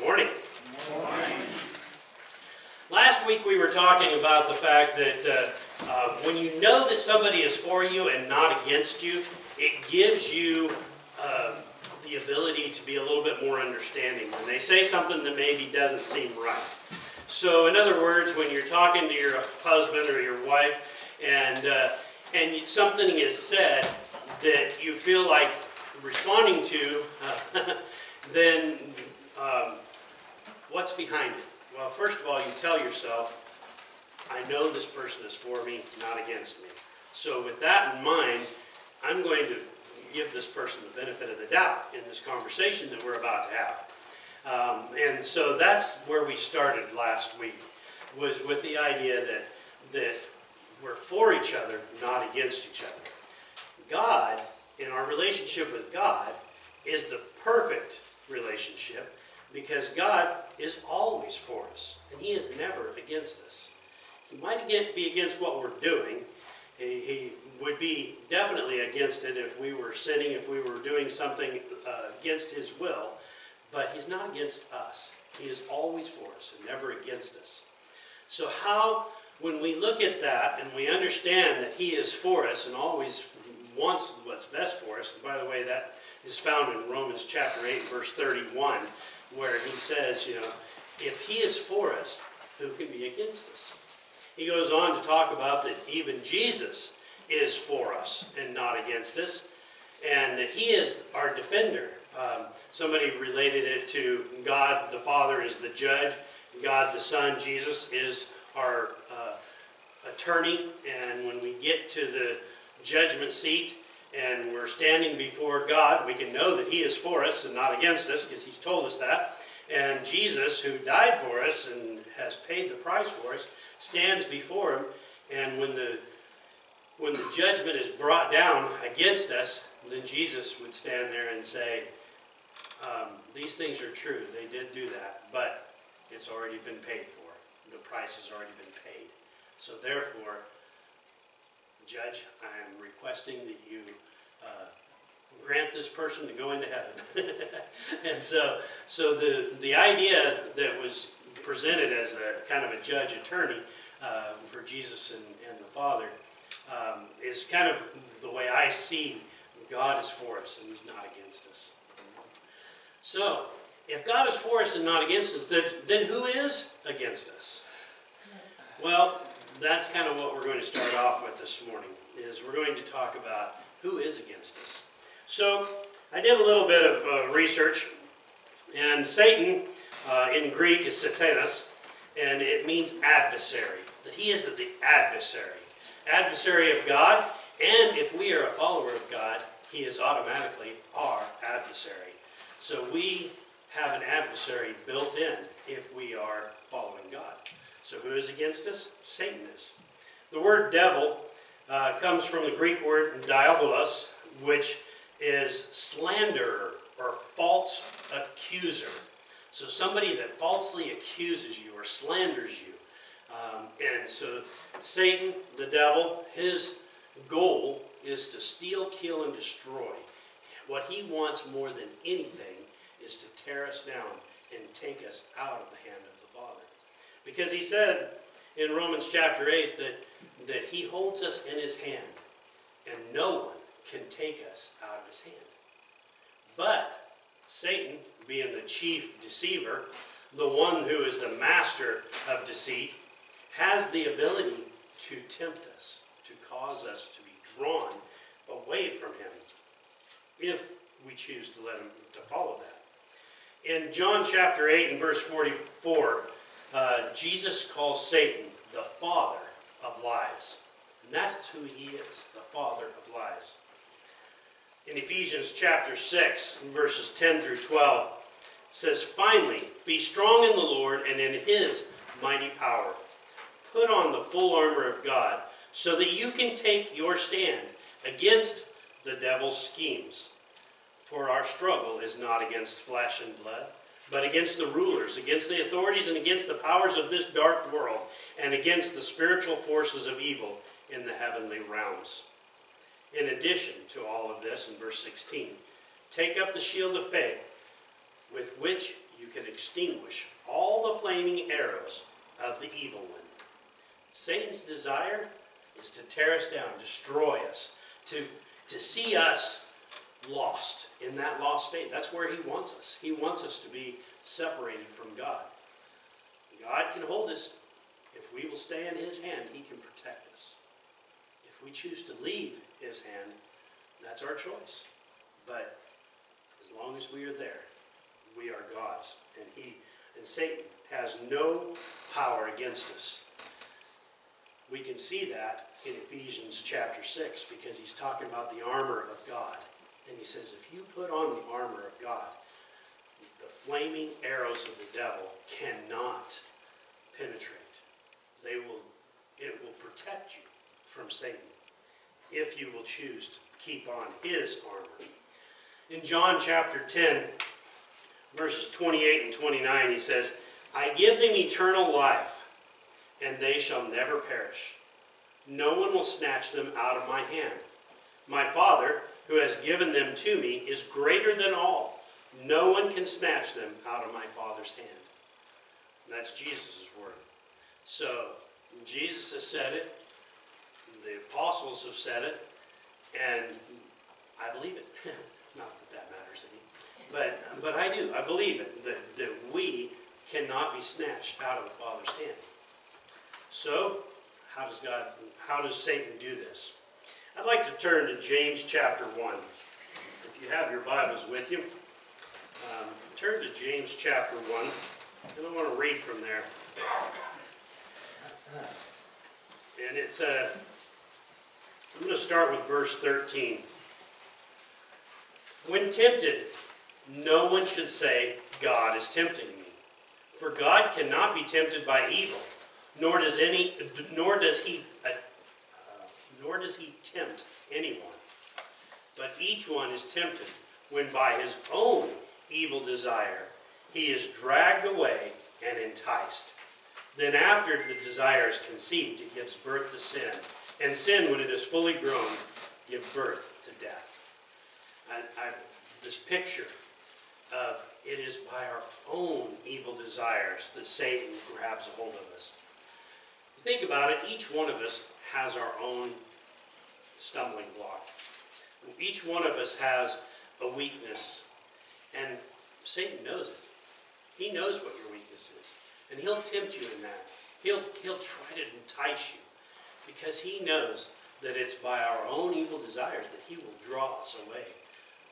Morning. Morning. Last week we were talking about the fact that when you know that somebody is for you and not against you, it gives you the ability to be a little bit more understanding when they say something that maybe doesn't seem right. So in other words, when you're talking to your husband or your wife and something is said that you feel like responding to, then what's behind it? Well, first of all, you tell yourself, I know this person is for me, not against me. So with that in mind, I'm going to give this person the benefit of the doubt in this conversation that we're about to have. And so that's where we started last week, was with the idea that we're for each other, not against each other. God, in our relationship with God, is the perfect relationship because God is always for us, and He is never against us. He might be against what we're doing. He would be definitely against it if we were sinning, if we were doing something against His will, but He's not against us. He is always for us and never against us. So how, when we look at that and we understand that He is for us and always wants what's best for us, and by the way, that is found in Romans chapter 8, verse 31, where he says, if He is for us, who can be against us? He goes on to talk about that even Jesus is for us and not against us, and that He is our defender. Somebody related it to God the Father is the judge, God the Son, Jesus, is our attorney, and when we get to the judgment seat and we're standing before God, we can know that He is for us and not against us because He's told us that. And Jesus, who died for us and has paid the price for us, stands before Him, and when the judgment is brought down against us, then Jesus would stand there and say, these things are true, they did do that, but it's already been paid for. The price has already been paid. So therefore, Judge, I am requesting that you grant this person to go into heaven. And so the idea that was presented as a kind of a judge-attorney for Jesus and the Father is kind of the way I see God is for us and He's not against us. So, if God is for us and not against us, then who is against us? Well, that's kind of what we're going to start off with this morning, is we're going to talk about who is against us. So, I did a little bit of research, and Satan in Greek is Satanas, and it means adversary, that he is the adversary of God, and if we are a follower of God, He is automatically our adversary. So we have an adversary built in if we are following God. So who is against us? Satan is. The word devil comes from the Greek word diabolos, which is slanderer or false accuser. So somebody that falsely accuses you or slanders you. And so Satan, the devil, his goal is to steal, kill, and destroy. What he wants more than anything is to tear us down and take us out of the hand of the Father. Because he said in Romans chapter 8 that He holds us in His hand and no one can take us out of His hand. But Satan, being the chief deceiver, the one who is the master of deceit, has the ability to tempt us, to cause us to be drawn away from Him if we choose to let Him to follow that. In John chapter 8 and verse 44, Jesus calls Satan the father of lies. And that's who he is, the father of lies. In Ephesians chapter 6, verses 10 through 12, it says, "Finally, be strong in the Lord and in His mighty power. Put on the full armor of God, so that you can take your stand against the devil's schemes. For our struggle is not against flesh and blood, but against the rulers, against the authorities, and against the powers of this dark world, and against the spiritual forces of evil in the heavenly realms." In addition to all of this, in verse 16, take up the shield of faith, with which you can extinguish all the flaming arrows of the evil one. Satan's desire is to tear us down, destroy us, to see us lost, in that lost state. That's where he wants us. He wants us to be separated from God. God can hold us. If we will stay in his hand, he can protect us. If we choose to leave his hand, that's our choice. But as long as we are there, we are God's. And Satan has no power against us. We can see that in Ephesians chapter 6, because he's talking about the armor of God. And he says, if you put on the armor of God, the flaming arrows of the devil cannot penetrate. It will protect you from Satan if you will choose to keep on his armor. In John chapter 10, verses 28 and 29, he says, I give them eternal life, and they shall never perish. No one will snatch them out of my hand. My Father, who has given them to me, is greater than all. No one can snatch them out of my Father's hand. And that's Jesus' word. So, Jesus has said it, the apostles have said it, and I believe it. Not that matters any. But I do. I believe it, that we cannot be snatched out of the Father's hand. So, how does Satan do this? I'd like to turn to James chapter 1. If you have your Bibles with you, turn to James chapter 1, and I want to read from there. And I'm going to start with verse 13. When tempted, no one should say, God is tempting me. For God cannot be tempted by evil, nor does he tempt anyone. But each one is tempted when by his own evil desire he is dragged away and enticed. Then after the desire is conceived, it gives birth to sin. And sin, when it is fully grown, gives birth to death. This picture of it is by our own evil desires that Satan grabs a hold of us. Think about it, each one of us has our own stumbling block. Each one of us has a weakness, and Satan knows it. He knows what your weakness is, and he'll tempt you in that. He'll try to entice you, because he knows that it's by our own evil desires that he will draw us away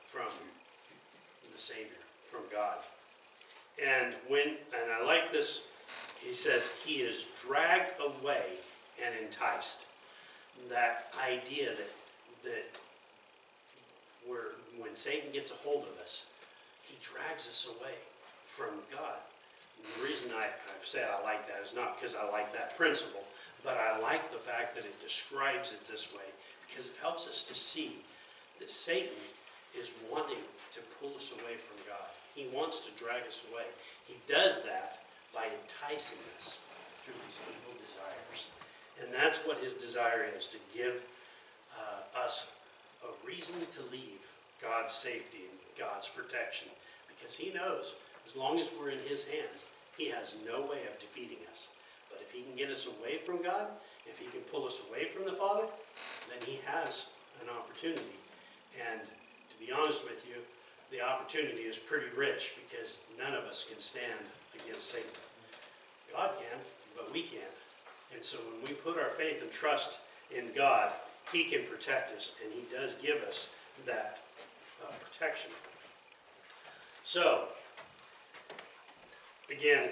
from the Savior, from God. And I like this, he says, he is dragged away and enticed. That idea that when Satan gets a hold of us, he drags us away from God. And the reason I've said I like that is not because I like that principle, but I like the fact that it describes it this way, because it helps us to see that Satan is wanting to pull us away from God. He wants to drag us away. He does that by enticing us through these evil desires. And that's what his desire is, to give us a reason to leave God's safety and God's protection. Because he knows, as long as we're in his hands, he has no way of defeating us. But if he can get us away from God, if he can pull us away from the Father, then he has an opportunity. And to be honest with you, the opportunity is pretty rich, because none of us can stand against Satan. God can, but we can't. And so when we put our faith and trust in God, he can protect us, and he does give us that protection. So, again,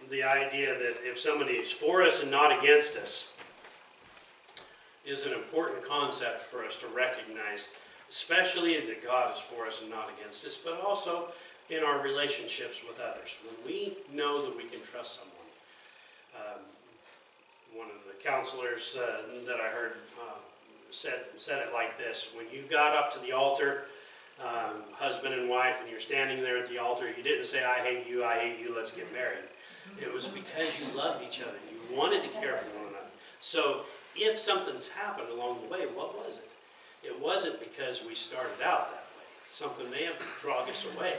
the idea that if somebody is for us and not against us is an important concept for us to recognize, especially that God is for us and not against us, but also in our relationships with others. When we know that we can trust someone. One of the counselors that I heard said it like this: when you got up to the altar, husband and wife, and you're standing there at the altar, you didn't say, I hate you, let's get married. It was because you loved each other. You wanted to care for one another. So if something's happened along the way, what was it? It wasn't because we started out that way. Something may have dragged us away.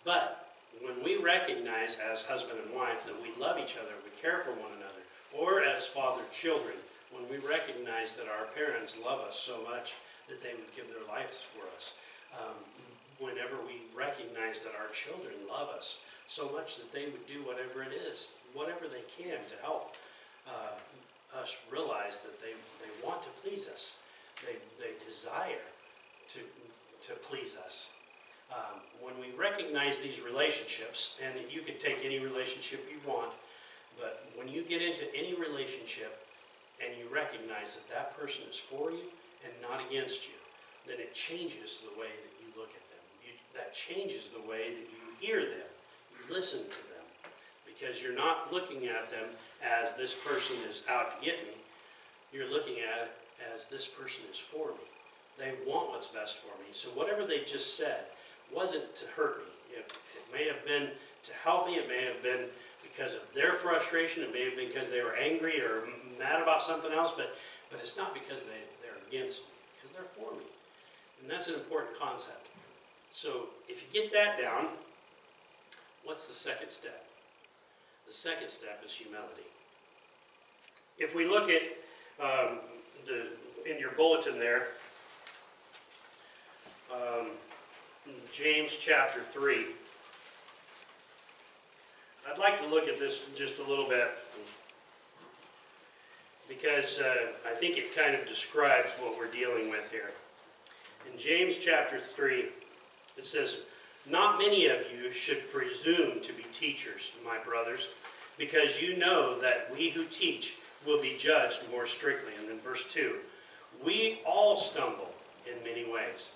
But when we recognize as husband and wife that we love each other, we care for one another, or as fathered children, when we recognize that our parents love us so much that they would give their lives for us, whenever we recognize that our children love us so much that they would do whatever it is, whatever they can to help us realize that they want to please us. They desire to please us. When we recognize these relationships, and you can take any relationship you want, but when you get into any relationship and you recognize that that person is for you and not against you, then it changes the way that you look at them. That changes the way that you hear them, you listen to them, because you're not looking at them as this person is out to get me. You're looking at it as this person is for me. They want what's best for me. So whatever they just said wasn't to hurt me. It may have been to help me. It may have been because of their frustration. It may have been because they were angry or mad about something else. But it's not because they're against me, because they're for me. And that's an important concept. So if you get that down, what's the second step? The second step is humility. If we look at in your bulletin there, James chapter 3. I'd like to look at this just a little bit because I think it kind of describes what we're dealing with here. In James chapter 3, it says, "Not many of you should presume to be teachers, my brothers, because you know that we who teach will be judged more strictly." And then verse 2, "We all stumble in many ways.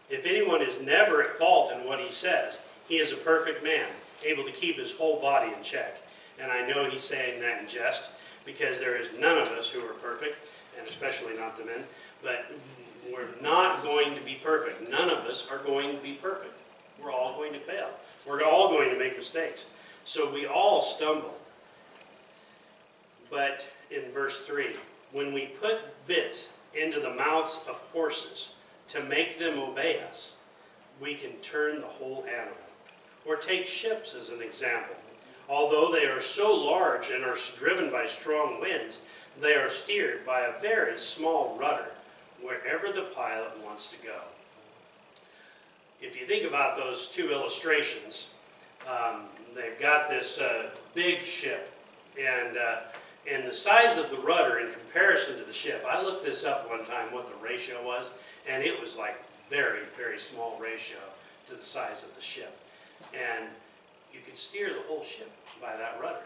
If anyone is never at fault in what he says, he is a perfect man, able to keep his whole body in check." And I know he's saying that in jest, because there is none of us who are perfect, and especially not the men, but we're not going to be perfect. None of us are going to be perfect. We're all going to fail. We're all going to make mistakes. So we all stumble. But in verse 3, "When we put bits into the mouths of horses to make them obey us, we can turn the whole animal. Or take ships as an example. Although they are so large and are driven by strong winds, they are steered by a very small rudder wherever the pilot wants to go." If you think about those two illustrations, they've got this big ship, and the size of the rudder in comparison to the ship, I looked this up one time what the ratio was, and it was like very, very small ratio to the size of the ship. And you could steer the whole ship by that rudder.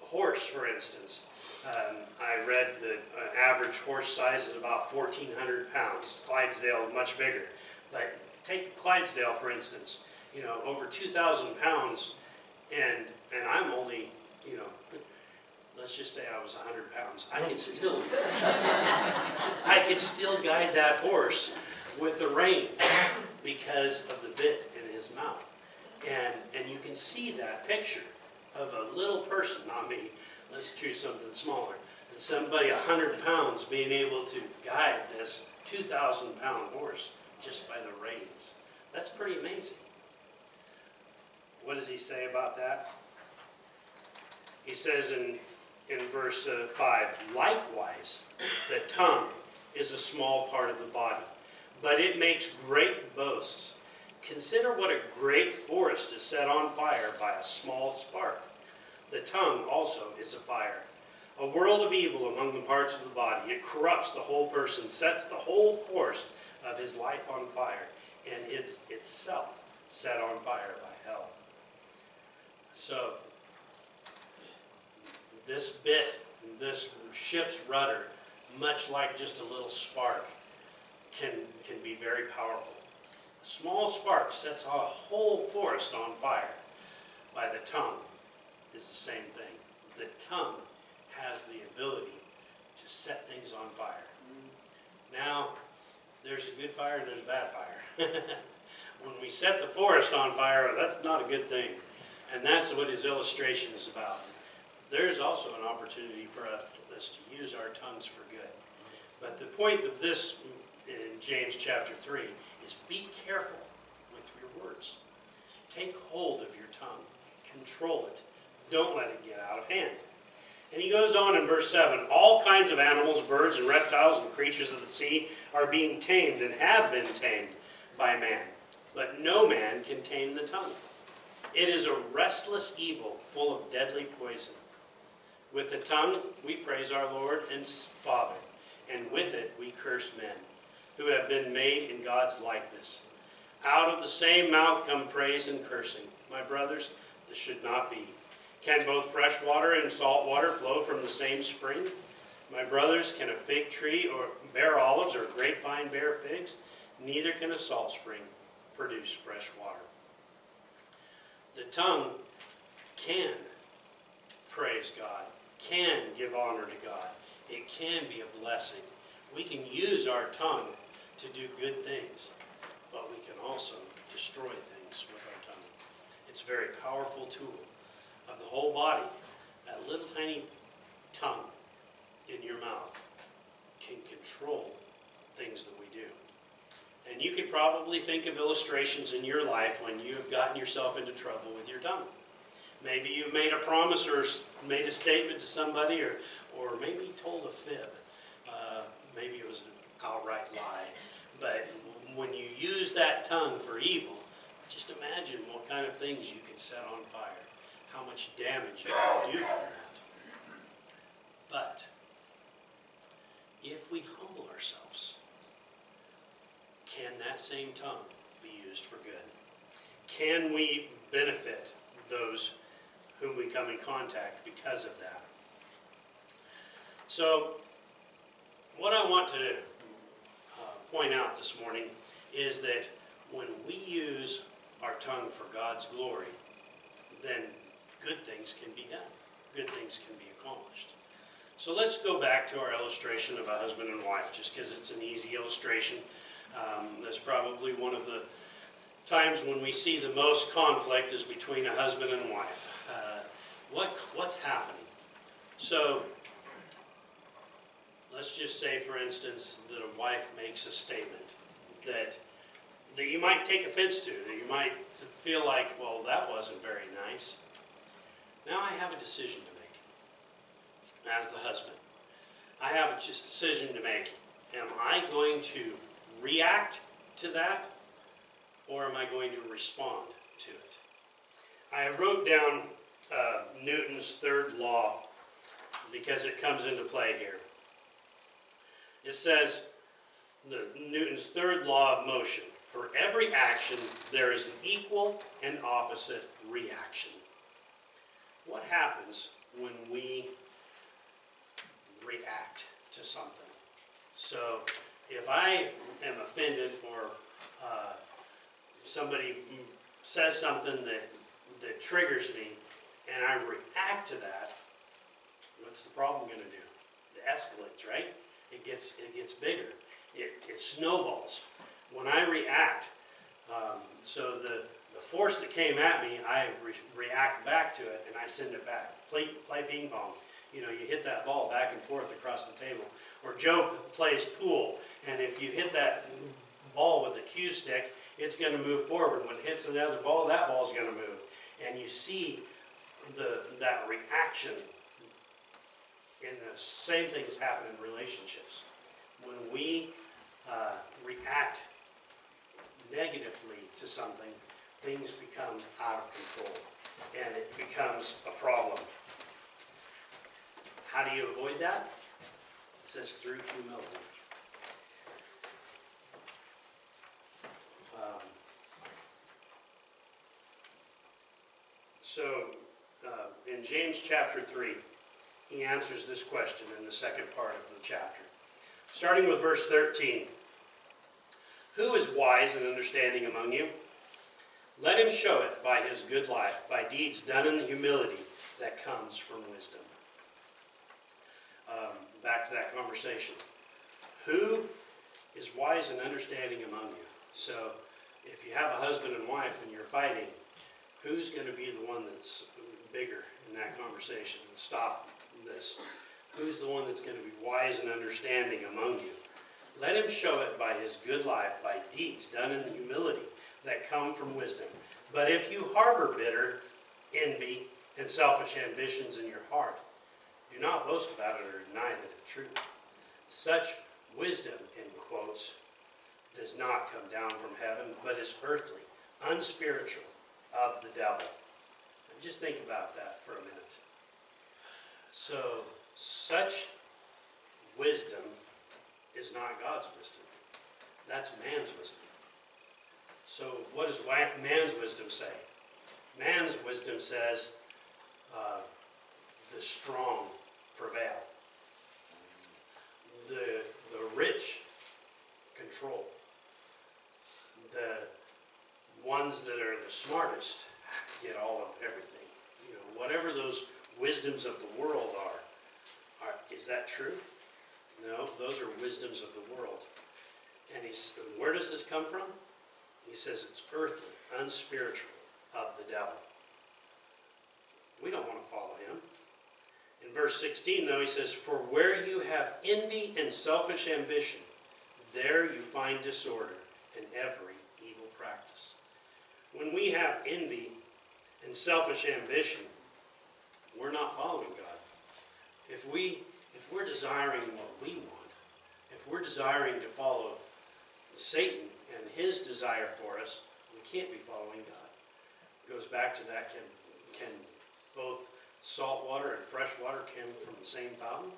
A horse, for instance, I read that an average horse size is about 1,400 pounds. Clydesdale is much bigger. But take the Clydesdale, for instance, over 2,000 pounds, and I'm only, let's just say I was 100 pounds. I could still guide that horse with the reins because of the bit in his mouth. And you can see that picture of a little person, not me, let's choose something smaller, and somebody 100 pounds being able to guide this 2,000 pound horse just by the reins. That's pretty amazing. What does he say about that? He says in verse 5, "Likewise, the tongue is a small part of the body, but it makes great boasts. Consider what a great forest is set on fire by a small spark. The tongue also is a fire, a world of evil among the parts of the body. It corrupts the whole person, sets the whole course of his life on fire, and it's itself set on fire by hell." So, this bit, this ship's rudder, much like just a little spark, can be very powerful. A small spark sets a whole forest on fire. By the tongue is the same thing. The tongue has the ability to set things on fire. Now, there's a good fire and there's a bad fire. When we set the forest on fire, that's not a good thing. And that's what his illustration is about. There's also an opportunity for us to use our tongues for good. But the point of this in James chapter 3 is be careful with your words. Take hold of your tongue. Control it. Don't let it get out of hand. And he goes on in verse 7, all kinds of animals, birds and reptiles and creatures of the sea are being tamed and have been tamed by man. But no man can tame the tongue. It is a restless evil full of deadly poison. With the tongue we praise our Lord and Father, and with it we curse men, who have been made in God's likeness. Out of the same mouth come praise and cursing. My brothers, this should not be. Can both fresh water and salt water flow from the same spring? My brothers, can a fig tree or bear olives or grapevine bear figs? Neither can a salt spring produce fresh water. The tongue can praise God, can give honor to God. It can be a blessing. We can use our tongue to do good things, but we can also destroy things with our tongue. It's a very powerful tool of the whole body. That little tiny tongue in your mouth can control things that we do. And you could probably think of illustrations in your life when you have gotten yourself into trouble with your tongue. Maybe you made a promise or made a statement to somebody, or maybe told a fib. Maybe it was an outright lie. But when you use that tongue for evil, just imagine what kind of things you can set on fire. How much damage you can do from that. But if we humble ourselves, can that same tongue be used for good? Can we benefit those whom we come in contact because of that? So, what I want to point out this morning is that when we use our tongue for God's glory, then good things can be done. Good things can be accomplished. So let's go back to our illustration of a husband and wife, just because it's an easy illustration. That's probably one of the times when we see the most conflict is between a husband and wife. What's happening? So let's just say, for instance, that a wife makes a statement that you might take offense to, that you might feel like, well, that wasn't very nice. Now I have a decision to make as the husband. I have a decision to make. Am I going to react to that, or am I going to respond to it? I wrote down Newton's third law because it comes into play here. It says, Newton's third law of motion: for every action there is an equal and opposite reaction. What happens when we react to something? So if I am offended, or somebody says something that triggers me, and I react to that, what's the problem going to do? It escalates, right? It gets bigger. It snowballs. When I react, so the force that came at me, I react back to it, and I send it back. Play ping pong. You know, you hit that ball back and forth across the table. Or Joe plays pool, and if you hit that ball with a cue stick, it's going to move forward. When it hits another ball, that ball's going to move. And you see that reaction. And the same things happen in relationships. When we react negatively to something, things become out of control, and it becomes a problem. How do you avoid that? It says through humility. In James chapter 3, he answers this question in the second part of the chapter. Starting with verse 13. Who is wise and understanding among you? Let him show it by his good life, by deeds done in the humility that comes from wisdom. Back to that conversation. Who is wise and understanding among you? So if you have a husband and wife and you're fighting, who's going to be the one that's bigger in that conversation and stop this? Who's the one that's going to be wise and understanding among you? Let him show it by his good life, by deeds done in humility that come from wisdom. But if you harbor bitter envy and selfish ambitions in your heart, do not boast about it or deny that it's true. Such wisdom, in quotes, does not come down from heaven, but is earthly, unspiritual, of the devil. And just think about that for a minute. So, such wisdom is not God's wisdom. That's man's wisdom. So, what does man's wisdom say? Man's wisdom says, the strong prevail. The rich control. The ones that are the smartest get all of everything. You know, whatever those wisdoms of the world are, is that true? No, those are wisdoms of the world. And where does this come from? He says it's earthly, unspiritual, of the devil. We don't want to follow him. In verse 16, though, he says, "For where you have envy and selfish ambition, there you find disorder and every evil practice." When we have envy and selfish ambition, we're not following God. If we're desiring what we want, if we're desiring to follow Satan and his desire for us, we can't be following God. It goes back to that, can both salt water and fresh water come from the same fountain?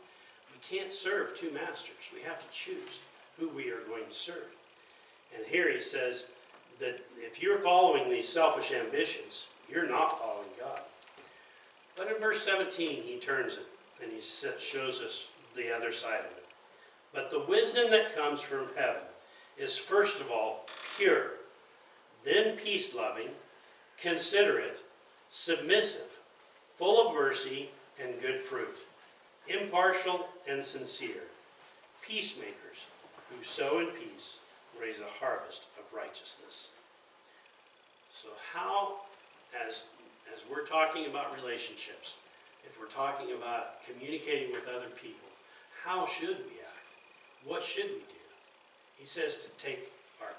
We can't serve two masters. We have to choose who we are going to serve. And here he says that if you're following these selfish ambitions, you're not following God. But in verse 17, he turns it and he shows us the other side of it. "But the wisdom that comes from heaven is first of all pure, then peace-loving, considerate, submissive, full of mercy and good fruit, impartial and sincere, peacemakers who sow in peace raise a harvest of righteousness." So how, as we're talking about relationships, if we're talking about communicating with other people, how should we act? What should we do? He says to take our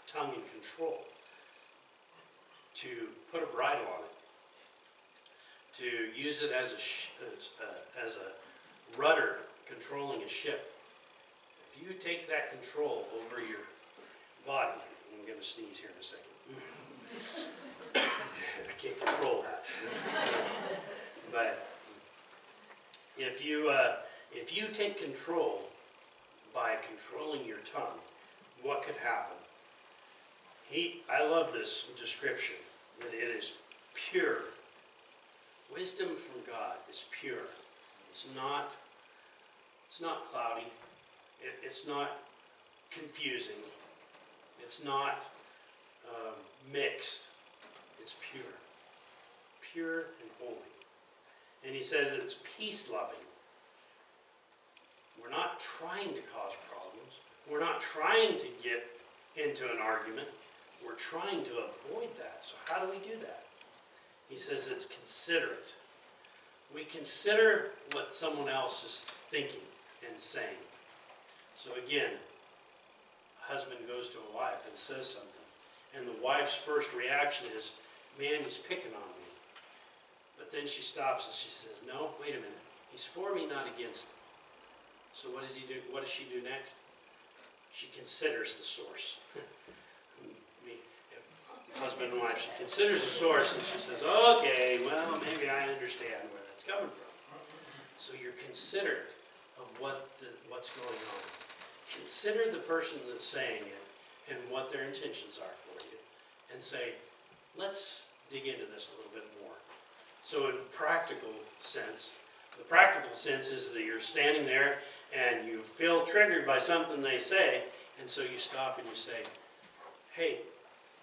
tongue in control, to put a bridle on it, to use it as a rudder controlling a ship. If you take that control over your body, I'm going to sneeze here in a second. I can't control that. But if you take control by controlling your tongue, what could happen? I love this description, that it is pure. Wisdom from God is pure. It's not cloudy. It's not confusing. It's not mixed. It's pure. Pure and holy. And he says that it's peace-loving. We're not trying to cause problems. We're not trying to get into an argument. We're trying to avoid that. So how do we do that? He says it's considerate. We consider what someone else is thinking and saying. So again, a husband goes to a wife and says something, and the wife's first reaction is, "Man, he's picking on me." But then she stops and she says, "No, wait a minute. He's for me, not against me." So what does he do? What does she do next? She considers the source. Husband and wife, she considers the source and she says, "Okay, well, maybe I understand where that's coming from." So you're considerate of what's going on. Consider the person that's saying it and what their intentions are for you, and say, let's dig into this a little bit more. So in practical sense, the practical sense is that you're standing there and you feel triggered by something they say, and so you stop and you say, "Hey,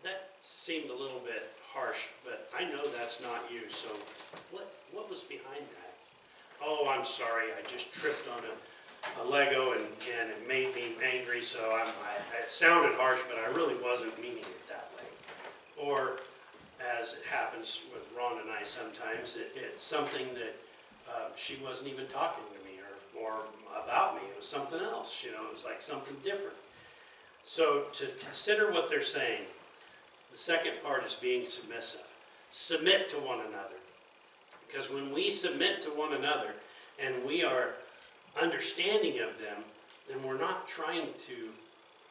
that seemed a little bit harsh, but I know that's not you, so what was behind that?" "Oh, I'm sorry, I just tripped on a Lego and it made me angry, so it sounded harsh, but I really wasn't meaning it that way." Or, as it happens with Ron and I sometimes, it's something that she wasn't even talking to me or about me. It was something else, it was like something different. So to consider what they're saying. The second part is being submissive. Submit to one another. Because when we submit to one another and we are understanding of them, then we're not trying to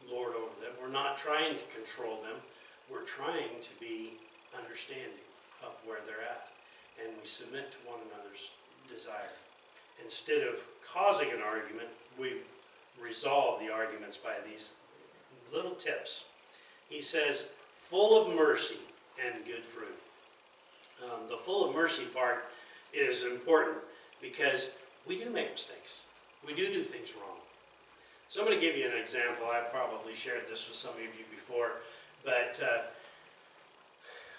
lord over them. We're not trying to control them. We're trying to be understanding of where they're at. And we submit to one another's desire. Instead of causing an argument, we resolve the arguments by these little tips. He says, full of mercy and good fruit. The full of mercy part is important because we do make mistakes. We do things wrong. So I'm going to give you an example. I've probably shared this with some of you before, but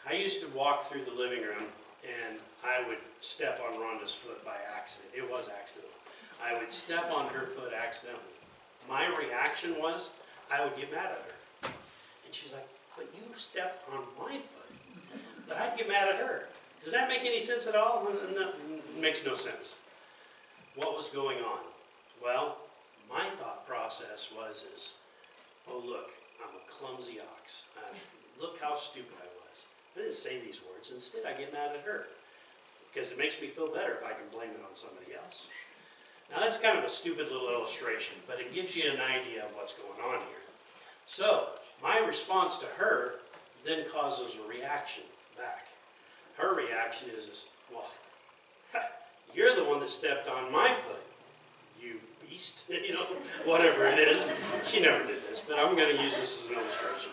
I used to walk through the living room and I would step on Rhonda's foot by accident. It was accidental. I would step on her foot accidentally. My reaction was, I would get mad at her. And she's like, but you stepped on my foot. But I'd get mad at her. Does that make any sense at all? No, it makes no sense. What was going on? Well, my thought process was, oh look, I'm a clumsy ox. Look how stupid I was. I didn't say these words. Instead, I get mad at her. Because it makes me feel better if I can blame it on somebody else. Now that's kind of a stupid little illustration, but it gives you an idea of what's going on here. So, my response to her then causes a reaction back. Her reaction is well, you're the one that stepped on my foot, you beast, whatever it is. She never did this, but I'm going to use this as an illustration.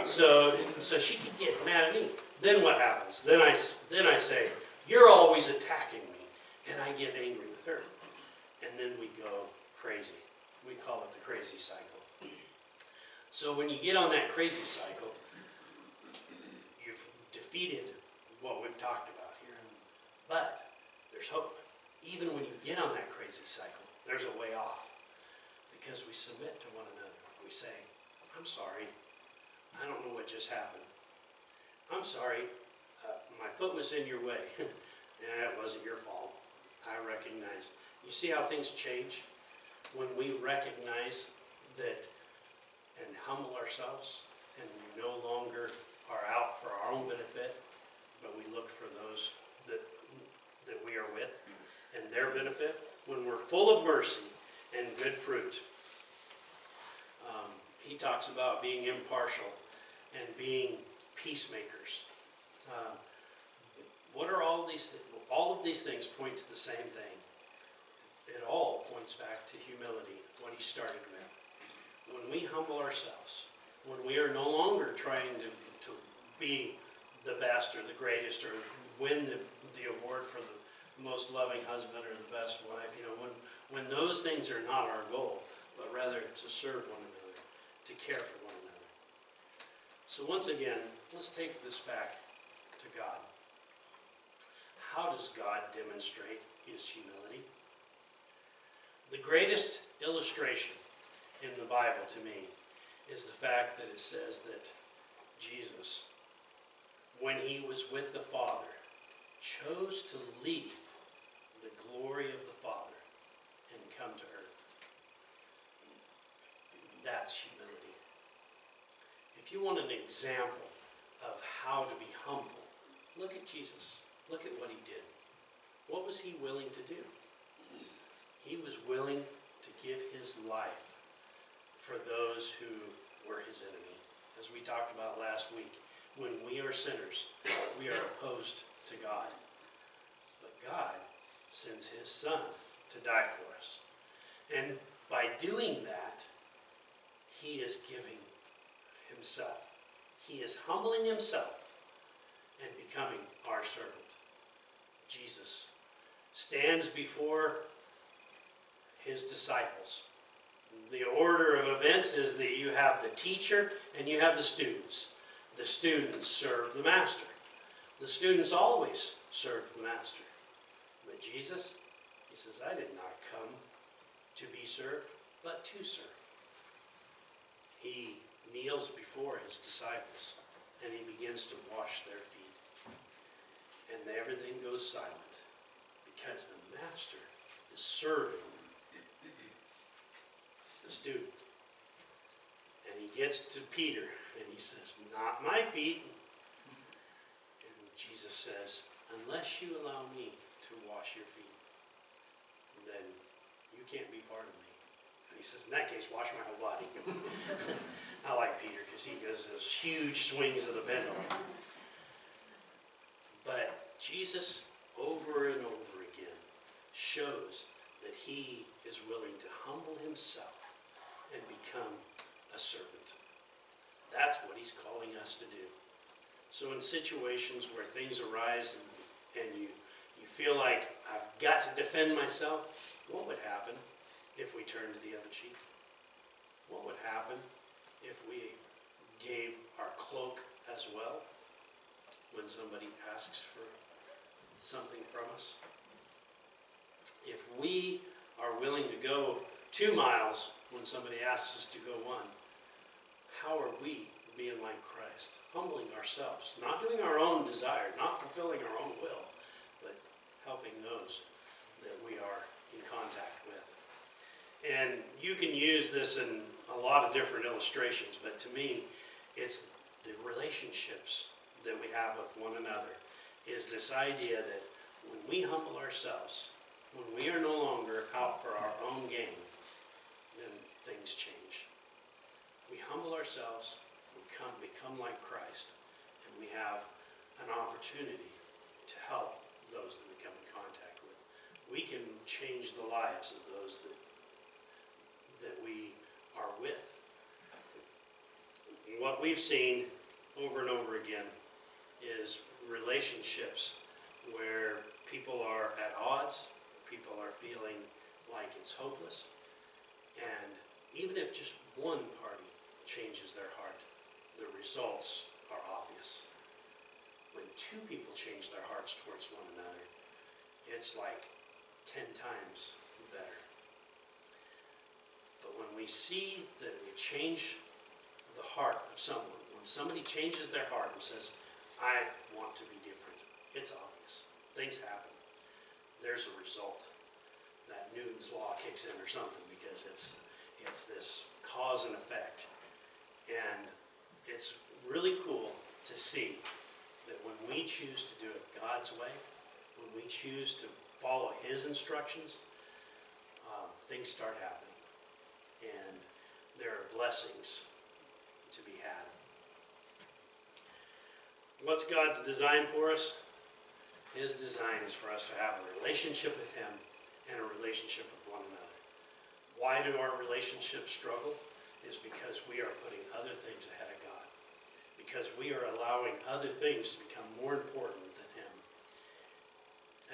So she could get mad at me. Then what happens? Then I say, you're always attacking me, and I get angry with her. And then we go crazy. We call it the crazy cycle. So when you get on that crazy cycle, you've defeated what we've talked about here. But there's hope. Even when you get on that crazy cycle, there's a way off. Because we submit to one another. We say, I'm sorry. I don't know what just happened. I'm sorry. My foot was in your way. Yeah, it wasn't your fault. I recognize. You see how things change? When we recognize that and humble ourselves, and we no longer are out for our own benefit, but we look for those that we are with and their benefit. When we're full of mercy and good fruit, he talks about being impartial and being peacemakers. What are all these things? All of these things point to the same thing. It all points back to humility, what he started with. When we humble ourselves, when we are no longer trying to be the best or the greatest or win the award for the most loving husband or the best wife, when those things are not our goal, but rather to serve one another, to care for one another. So once again, let's take this back to God. How does God demonstrate his humility? The greatest illustration in the Bible to me is the fact that it says that Jesus, when he was with the Father, chose to leave the glory of the Father and come to earth. That's humility. If you want an example of how to be humble, look at Jesus. Look at what he did. What was he willing to do? He was willing to give his life for those who were his enemy. As we talked about last week, when we are sinners, we are opposed to God. But God sends his Son to die for us. And by doing that, he is giving himself. He is humbling himself and becoming our servant. Jesus stands before his disciples. The order of events is that you have the teacher and you have the students. The students serve the master. The students always serve the master. But Jesus, he says, I did not come to be served, but to serve. He kneels before his disciples and he begins to wash their feet. And everything goes silent because the master is serving the student. And he gets to Peter And he says, not my feet. And Jesus says, unless you allow me to wash your feet, then you can't be part of me. And he says, in that case, wash my whole body. I like Peter because he does those huge swings of the pendulum. But Jesus, over and over again, shows that he is willing to humble himself and become a servant. That's what he's calling us to do. So in situations where things arise and you feel like, I've got to defend myself, what would happen if we turned to the other cheek? What would happen if we gave our cloak as well when somebody asks for something from us? If we are willing to go 2 miles when somebody asks us to go 1, how are we being like Christ? Humbling ourselves, not doing our own desire, not fulfilling our own will, but helping those that we are in contact with. And you can use this in a lot of different illustrations, but to me, it's the relationships that we have with one another, is this idea that when we humble ourselves, when we are no longer out for our own gain, then things change. We humble ourselves, we become like Christ, and we have an opportunity to help those that we come in contact with. We can change the lives of those that we are with. What we've seen over and over again is relationships where people are at odds, people are feeling like it's hopeless, and even if just one party changes their heart, the results are obvious. When 2 people change their hearts towards one another, it's like 10 times better. But when we see that we change the heart of someone, when somebody changes their heart and says, I want to be different, it's obvious. Things happen. There's a result. That Newton's law kicks in or something, because it's this cause and effect. And it's really cool to see that when we choose to do it God's way, when we choose to follow his instructions, things start happening. And there are blessings to be had. What's God's design for us? His design is for us to have a relationship with him and a relationship with one another. Why do our relationships struggle? Is because we are putting other things ahead of God. Because we are allowing other things to become more important than him.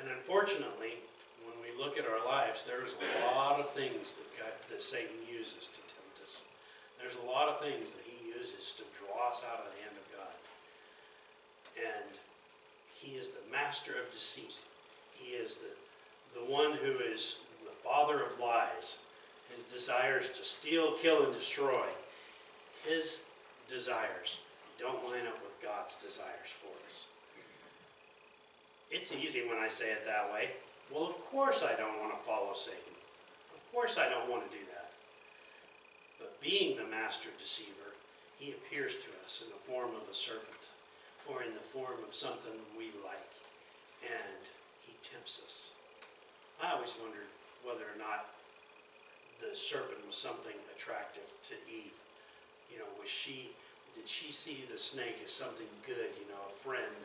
And unfortunately, when we look at our lives, there's a lot of things that Satan uses to tempt us. There's a lot of things that he uses to draw us out of the hand of God. And he is the master of deceit. He is the one who is the father of lies. His desires to steal, kill, and destroy. His desires don't line up with God's desires for us. It's easy when I say it that way. Well, of course I don't want to follow Satan. Of course I don't want to do that. But being the master deceiver, he appears to us in the form of a serpent, or in the form of something we like, and he tempts us. I always wondered whether or not the serpent was something attractive to Eve. You know, did she see the snake as something good, a friend?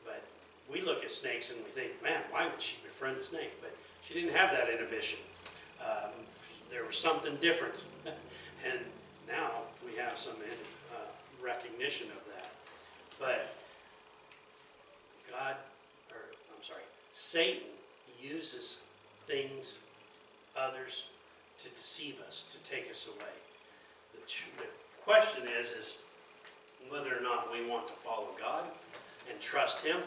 But we look at snakes and we think, man, why would she befriend a snake? But she didn't have that inhibition. There was something different. And now we have some recognition of that. But Satan uses things, others, to deceive us, to take us away. The question is whether or not we want to follow God and trust him,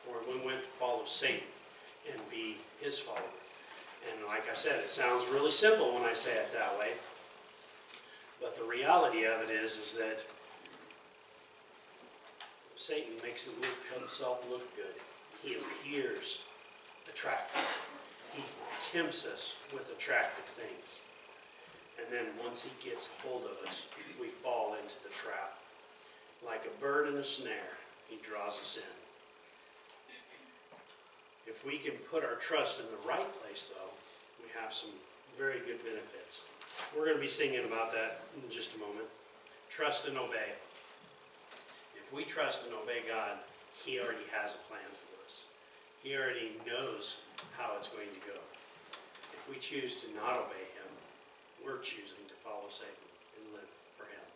or we want to follow Satan and be his follower. And like I said, it sounds really simple when I say it that way. But the reality of it is that Satan makes himself look good. He appears attractive. He tempts us with attractive things. And then once he gets hold of us, we fall into the trap. like a bird in a snare, he draws us in. If we can put our trust in the right place, though, we have some very good benefits. We're going to be singing about that in just a moment. Trust and obey. If we trust and obey God, he already has a plan for us. He already knows how it's going to go. If we choose to not obey him, we're choosing to follow Satan and live for him.